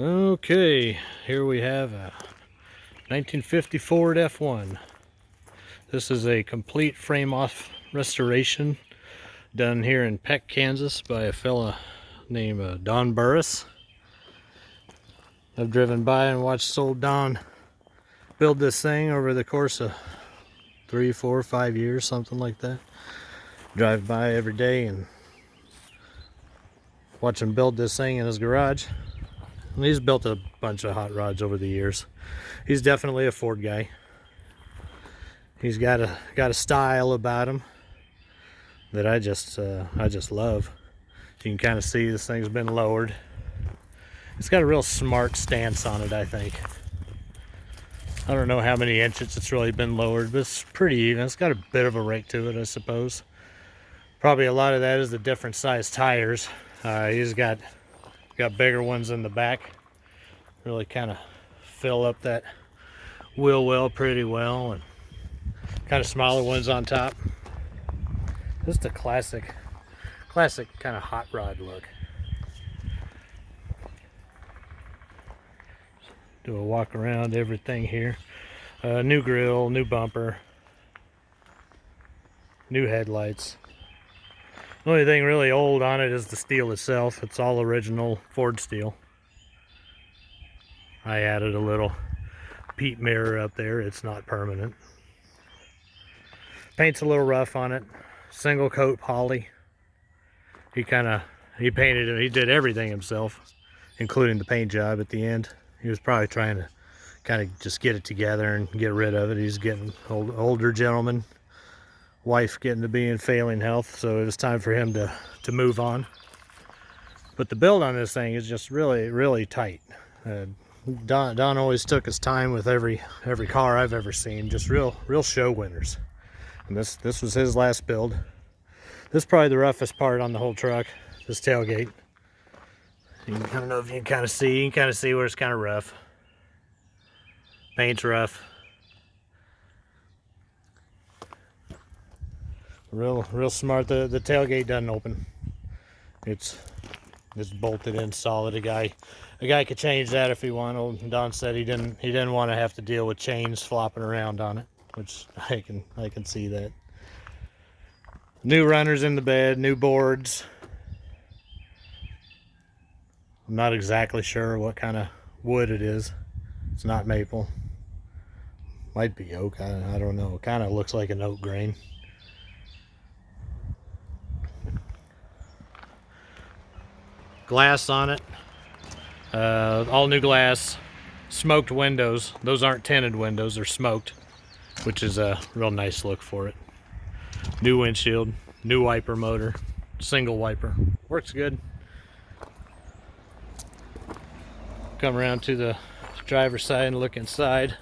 Okay, here we have a 1950 Ford F1. This is a complete frame-off restoration done here in Peck, Kansas by a fella named Don Burris. I've driven by and watched old Don build this thing over the course of 3, 4, 5 years, something like that. Drive by every day and watch him build this thing in his garage. And he's built a bunch of hot rods over the years. He's definitely a Ford guy. He's got a style about him that I just love. You can kind of see this thing's been lowered. It's got a real smart stance on it, I think. I don't know how many inches it's really been lowered, but it's pretty even. It's got a bit of a rake to it, I suppose. Probably a lot of that is the different size tires. He's got bigger ones in the back. Really kind of fill up that wheel well pretty well, and kind of smaller ones on top. Just a classic kind of hot rod look. Do a walk around everything here. New grill, new bumper, new headlights. The only thing really old on it is the steel itself. It's all original Ford steel. I added a little peat mirror up there. It's not permanent. Paint's a little rough on it. Single coat poly. He painted it. He did everything himself, including the paint job at the end. He was probably trying to kind of just get it together and get rid of it. He's getting older gentleman. Wife getting to be in failing health, so it was time for him to move on. But the build on this thing is just really tight. Don always took his time with every car I've ever seen. Just real show winners. And this was his last build. This is probably the roughest part on the whole truck. This tailgate. I don't know if you can kind of see. You can kind of see where it's kind of rough. Paint's rough. Real smart. The tailgate doesn't open. It's bolted in solid. A guy could change that if he wanted. Don said he didn't want to have to deal with chains flopping around on it, which I can see that. New runners in the bed, new boards. I'm not exactly sure what kind of wood it is. It's not maple. Might be oak. I don't know. It kind of looks like an oak grain. Glass on it. All new glass. Smoked windows. Those aren't tinted windows. They're smoked, which is a real nice look for it. New windshield. New wiper motor. Single wiper. Works good. Come around to the driver's side and look inside.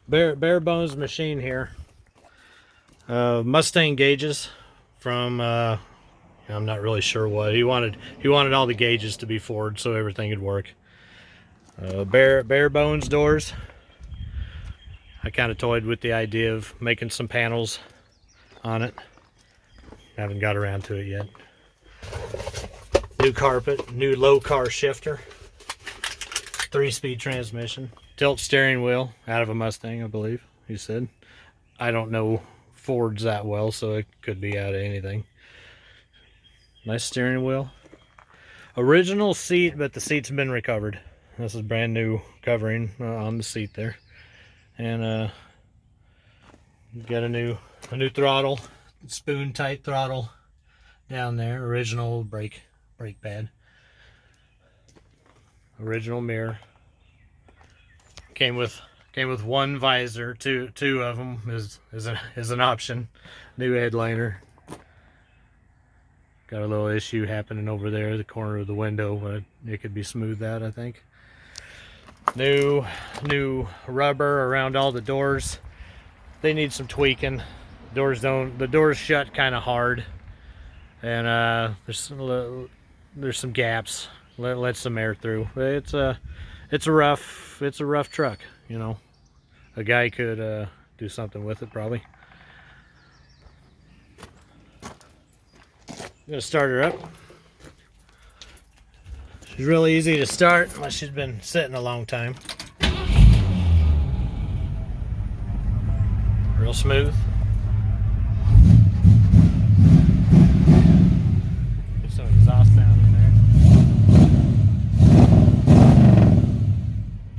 Bare bones machine here. Mustang gauges from I'm not really sure what he wanted all the gauges to be Ford so everything would work. Bare bones doors. I kind of toyed with the idea of making some panels on it. Haven't got around to it yet. New carpet, new low car shifter, 3-speed transmission, tilt steering wheel out of a Mustang, I believe he said. I don't know Fords that well, so it could be out of anything. Nice steering wheel. Original seat, but the seat's been recovered. This is brand new covering on the seat there. And got a new throttle, spoon tight throttle down there. Original brake pad. Original mirror. Came with one visor. Two of them is an option. New headliner. Got a little issue happening over there, the corner of the window, but it could be smoothed out, I think. New rubber around all the doors. They need some tweaking. The doors shut kind of hard, and there's some gaps. Let some air through. It's a rough truck, you know. A guy could do something with it probably. I'm gonna start her up. She's really easy to start unless she's been sitting a long time. Real smooth. Get some exhaust sound in there.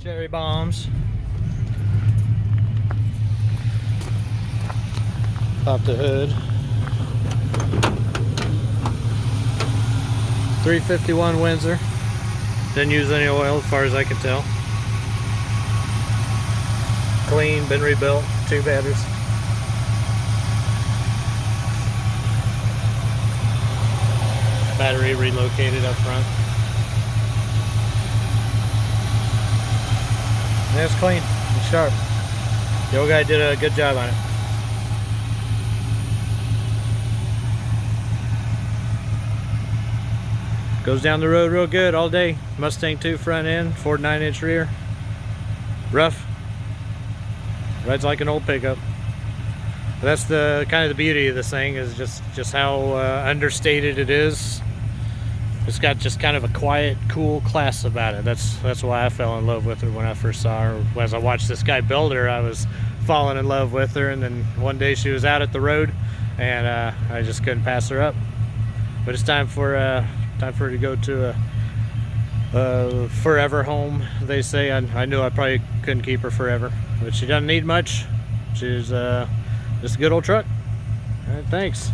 Cherry bombs. Pop the hood. 351 Windsor. Didn't use any oil as far as I can tell. Clean, been rebuilt, 2 batteries. Battery relocated up front. And it's clean and sharp. The old guy did a good job on it. Goes down the road real good all day. Mustang 2 front end, Ford 9-inch rear. Rough. Rides like an old pickup. But that's the kind of the beauty of this thing, is just how understated it is. It's got just kind of a quiet, cool class about it. That's why I fell in love with her when I first saw her. As I watched this guy build her, I was falling in love with her, and then one day she was out at the road, and I just couldn't pass her up. But it's time for her to go to a forever home, they say. I knew I probably couldn't keep her forever, but she doesn't need much. She's just a good old truck. All right, thanks.